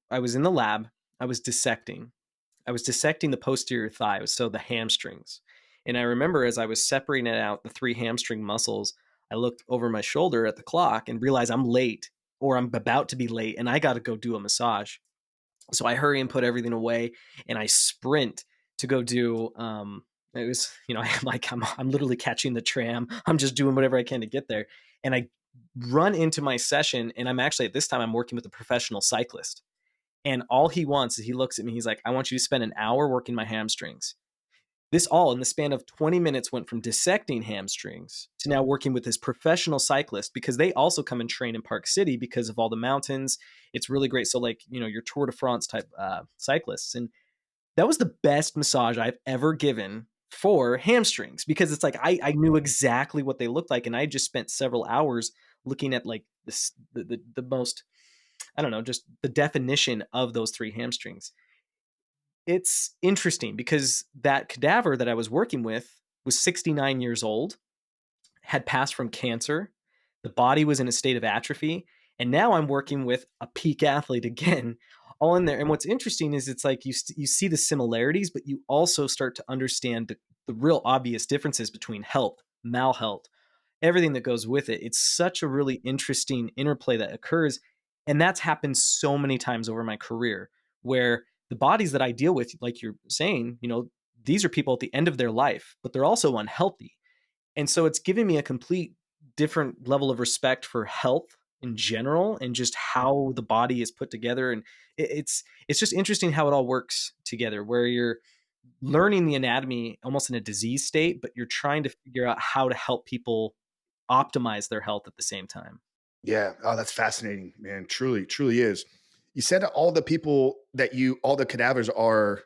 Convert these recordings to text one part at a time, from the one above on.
I was in the lab. I was dissecting. I was dissecting the posterior thigh, so the hamstrings. And I remember as I was separating out the three hamstring muscles, I looked over my shoulder at the clock and realized I'm late or I'm about to be late and I got to go do a massage. So I hurry and put everything away and I sprint to go do it was, I'm like I'm literally catching the tram. I'm just doing whatever I can to get there. And I run into my session and I'm actually at this time I'm working with a professional cyclist. And all he wants is he looks at me, he's like, I want you to spend an hour working my hamstrings. This all in the span of 20 minutes went from dissecting hamstrings to now working with this professional cyclist because they also come and train in Park City because of all the mountains. It's really great. So, like, your Tour de France type cyclists. And that was the best massage I've ever given for hamstrings because it's like I knew exactly what they looked like. And I just spent several hours looking at like this, the most, I don't know, just the definition of those three hamstrings. It's interesting because that cadaver that I was working with was 69 years old, had passed from cancer. The body was in a state of atrophy. And now I'm working with a peak athlete again, all in there. And what's interesting is it's like you see the similarities, but you also start to understand the real obvious differences between health, malhealth, everything that goes with it. It's such a really interesting interplay that occurs. And that's happened so many times over my career where the bodies that I deal with, like you're saying, these are people at the end of their life, but they're also unhealthy. And so it's given me a complete different level of respect for health in general and just how the body is put together. And it's just interesting how it all works together, where you're learning the anatomy almost in a disease state, but you're trying to figure out how to help people optimize their health at the same time. Yeah. Oh, that's fascinating, man. Truly, truly is. You said that all the people all the cadavers are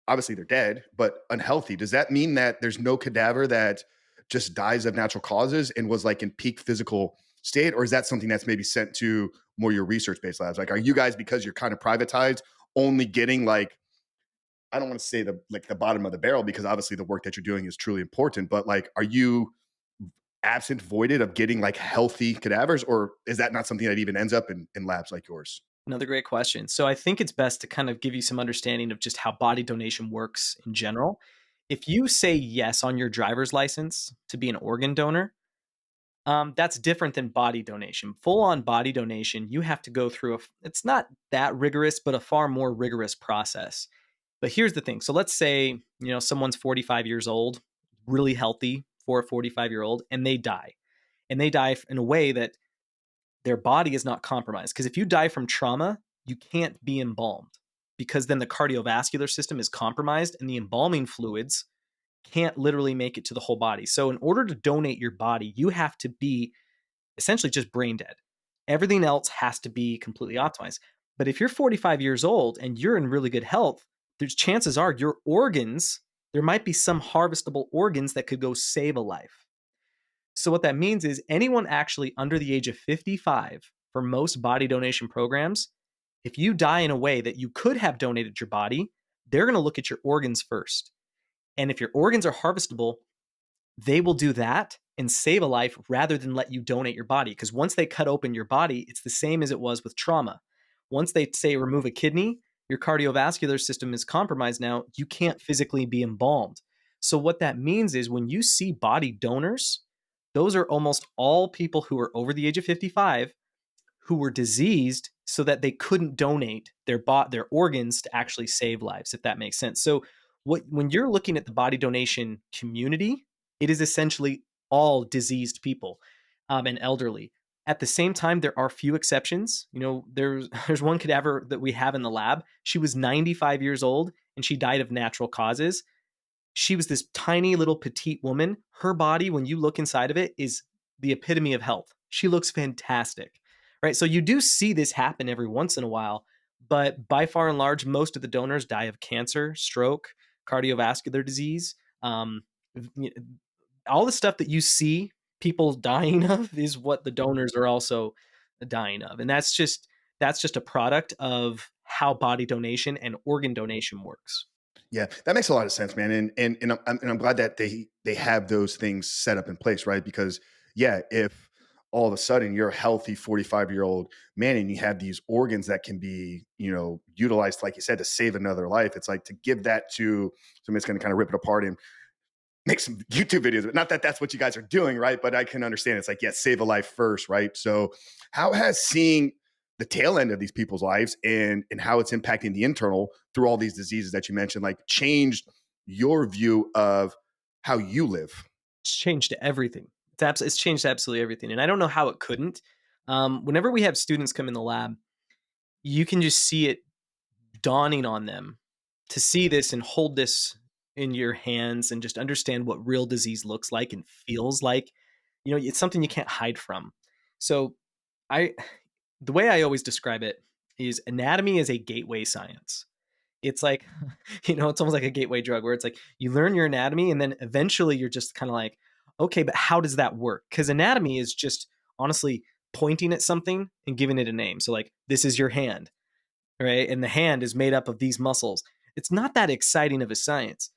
obviously they're dead, but unhealthy. Does that mean that there's no cadaver that just dies of natural causes and was like in peak physical state? Or is that something that's maybe sent to more your research based labs? Like, are you guys, because you're kind of privatized, only getting like, I don't want to say the bottom of the barrel because obviously the work that you're doing is truly important, but like, are you absent voided of getting like healthy cadavers, or is that not something that even ends up in labs like yours? Another great question. So I think it's best to kind of give you some understanding of just how body donation works in general. If you say yes on your driver's license to be an organ donor, that's different than body donation. Full on body donation, you have to go through it's not that rigorous, but a far more rigorous process. But here's the thing. So let's say, someone's 45 years old, really healthy for a 45-year-old, and they die. And they die in a way that their body is not compromised. Because if you die from trauma, you can't be embalmed because then the cardiovascular system is compromised and the embalming fluids can't literally make it to the whole body. So in order to donate your body, you have to be essentially just brain dead. Everything else has to be completely optimized. But if you're 45 years old and you're in really good health, there's chances are your organs, there might be some harvestable organs that could go save a life. So what that means is anyone actually under the age of 55 for most body donation programs, if you die in a way that you could have donated your body, they're going to look at your organs first. And if your organs are harvestable, they will do that and save a life rather than let you donate your body. Because once they cut open your body, it's the same as it was with trauma. Once they say remove a kidney, your cardiovascular system is compromised now. You can't physically be embalmed. So what that means is when you see body donors, those are almost all people who are over the age of 55 who were diseased so that they couldn't donate their organs to actually save lives, if that makes sense. So when you're looking at the body donation community, it is essentially all diseased people and elderly. At the same time, there are few exceptions. There's one cadaver that we have in the lab. She was 95 years old and she died of natural causes. She was this tiny little petite woman. Her body, when you look inside of it, is the epitome of health. She looks fantastic, right? So you do see this happen every once in a while, but by far and large, most of the donors die of cancer, stroke, cardiovascular disease. All the stuff that you see people dying of is what the donors are also dying of. And that's just a product of how body donation and organ donation works. Yeah, that makes a lot of sense, man. And I'm glad that they have those things set up in place, right? Because yeah, if all of a sudden you're a healthy 45-year-old man and you have these organs that can be, utilized, like you said, to save another life. It's like to give that to somebody's going to kind of rip it apart and make some YouTube videos. But not that that's what you guys are doing, right? But I can understand it's like, yes, save a life first, right? So how has seeing the tail end of these people's lives and how it's impacting the internal through all these diseases that you mentioned, like changed your view of how you live? It's changed everything. It's changed absolutely everything, and I don't know how it couldn't. Whenever we have students come in the lab, you can just see it dawning on them to see this and hold this in your hands and just understand what real disease looks like and feels like. It's something you can't hide from. So, I the way I always describe it is anatomy is a gateway science. It's like, it's almost like a gateway drug where it's like you learn your anatomy and then eventually you're just kind of like, okay, but how does that work? Because anatomy is just honestly pointing at something and giving it a name. So, like, this is your hand, right? And the hand is made up of these muscles. It's not that exciting of a science.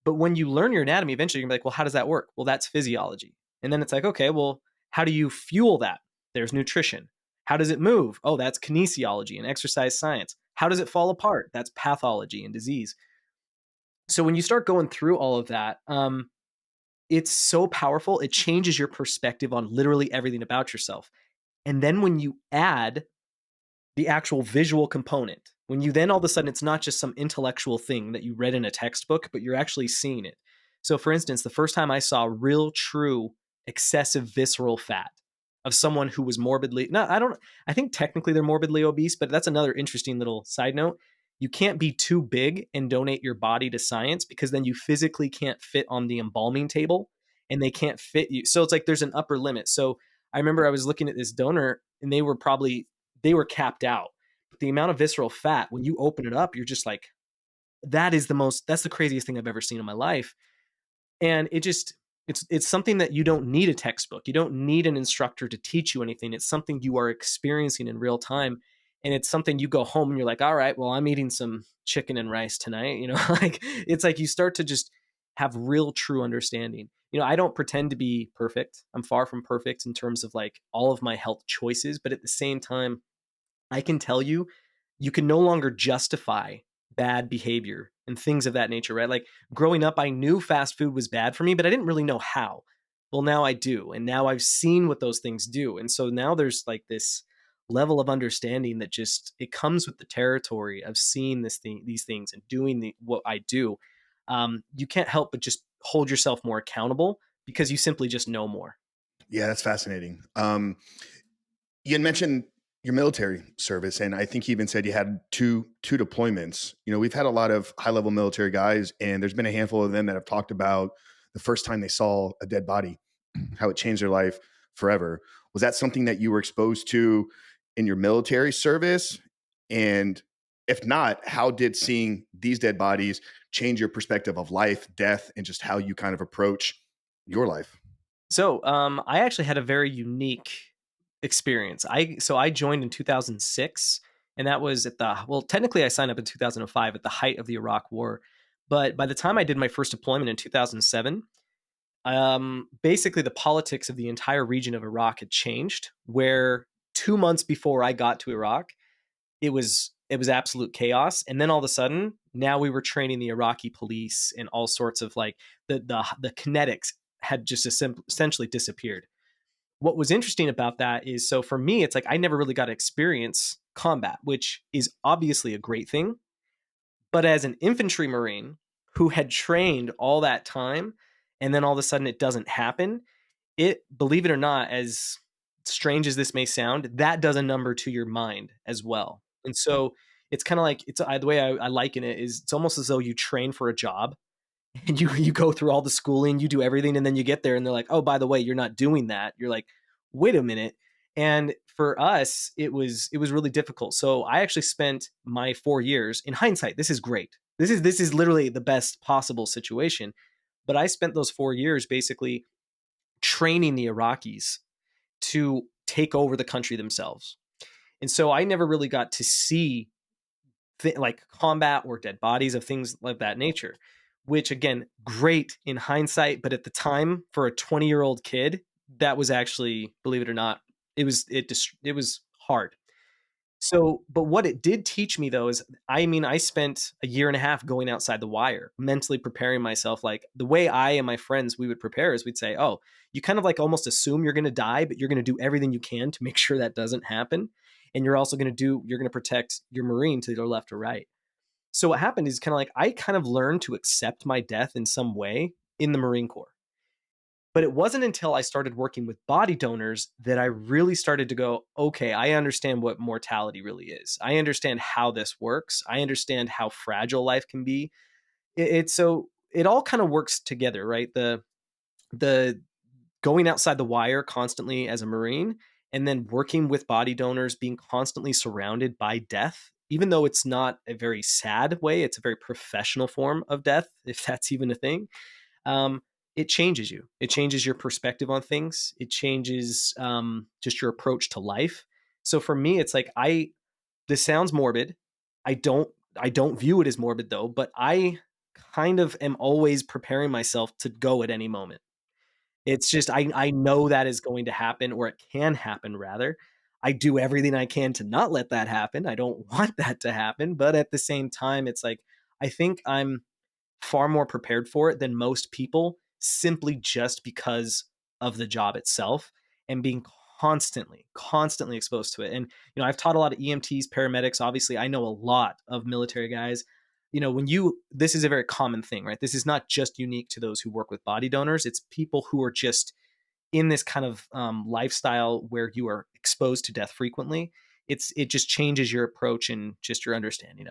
But when you learn your anatomy, eventually you're gonna be like, well, how does that work? Well, that's physiology. And then it's like, okay, well, how do you fuel that? There's nutrition. How does it move? Oh, that's kinesiology and exercise science. How does it fall apart? That's pathology and disease. So when you start going through all of that, it's so powerful. It changes your perspective on literally everything about yourself. And then when you add the actual visual component, when you then all of a sudden it's not just some intellectual thing that you read in a textbook, but you're actually seeing it. So, for instance, the first time I saw real, true, excessive visceral fat of someone who was morbidly, no, I think technically they're morbidly obese, but that's another interesting little side note. You can't be too big and donate your body to science because then you physically can't fit on the embalming table and they can't fit you. So it's like there's an upper limit. So I remember I was looking at this donor and they were capped out. But the amount of visceral fat, when you open it up, you're just like, that's the craziest thing I've ever seen in my life. And it's something that you don't need a textbook. You don't need an instructor to teach you anything. It's something you are experiencing in real time. And it's something you go home and you're like, all right, well, I'm eating some chicken and rice tonight. Like it's like you start to just have real true understanding. I don't pretend to be perfect. I'm far from perfect in terms of like all of my health choices, but at the same time, I can tell you, you can no longer justify bad behavior and things of that nature, right? Like growing up, I knew fast food was bad for me, but I didn't really know how. Well, now I do. And now I've seen what those things do. And so now there's like this level of understanding that just it comes with the territory of seeing these things and doing what I do. You can't help but just hold yourself more accountable because you simply just know more. Yeah, that's fascinating. You had mentioned your military service, and I think you even said you had two deployments. We've had a lot of high level military guys, and there's been a handful of them that have talked about the first time they saw a dead body, how it changed their life forever. Was that something that you were exposed to in your military service? And if not, how did seeing these dead bodies change your perspective of life, death, and just how you kind of approach your life? So, I actually had a very unique experience. I joined in 2006, and that was technically I signed up in 2005 at the height of the Iraq War, but by the time I did my first deployment in 2007, basically the politics of the entire region of Iraq had changed. Where 2 months before I got to Iraq, it was absolute chaos, and then all of a sudden, now we were training the Iraqi police and all sorts of like the kinetics had just essentially disappeared. What was interesting about that is so for me, it's like I never really got to experience combat, which is obviously a great thing. But as an infantry Marine who had trained all that time, and then all of a sudden it doesn't happen, believe it or not, as strange as this may sound, that does a number to your mind as well. And so it's kind of like the way I liken it is it's almost as though you train for a job and you go through all the schooling, you do everything, and then you get there and they're like, oh, by the way, you're not doing that. You're like, wait a minute. And for us, it was really difficult. So I actually spent my 4 years. In hindsight, this is great. This is literally the best possible situation. But I spent those 4 years basically training the Iraqis to take over the country themselves. And so I never really got to see like combat or dead bodies of things like that nature, which again, great in hindsight, but at the time for a 20-year-old kid, that was actually, believe it or not, it was hard. So, but what it did teach me though is, I mean, I spent a year and a half going outside the wire, mentally preparing myself. Like the way I and my friends we would prepare is we'd say, "Oh, you kind of like almost assume you're going to die, but you're going to do everything you can to make sure that doesn't happen, and you're going to protect your marine to your left or right." So what happened is kind of like I kind of learned to accept my death in some way in the Marine Corps. But it wasn't until I started working with body donors that I really started to go, okay, I understand what mortality really is. I understand how this works. I understand how fragile life can be. It's so it all kind of works together, right? The going outside the wire constantly as a Marine, and then working with body donors, being constantly surrounded by death, even though it's not a very sad way, it's a very professional form of death, if that's even a thing. um, it changes you. It changes your perspective on things. It changes just your approach to life. So for me, it's like this sounds morbid. I don't I don't view it as morbid though, but I kind of am always preparing myself to go at any moment. It's just I know that is going to happen, or it can happen rather. I do everything I can to not let that happen. I don't want that to happen, but at the same time, it's like I think I'm far more prepared for it than most people, simply just because of the job itself and being constantly exposed to it. And I've taught a lot of EMTs, paramedics. Obviously, I know a lot of military guys. When you this is a very common thing, right? This is not just unique to those who work with body donors. It's people who are just in this kind of lifestyle where you are exposed to death frequently. It just changes your approach and just your understanding of it.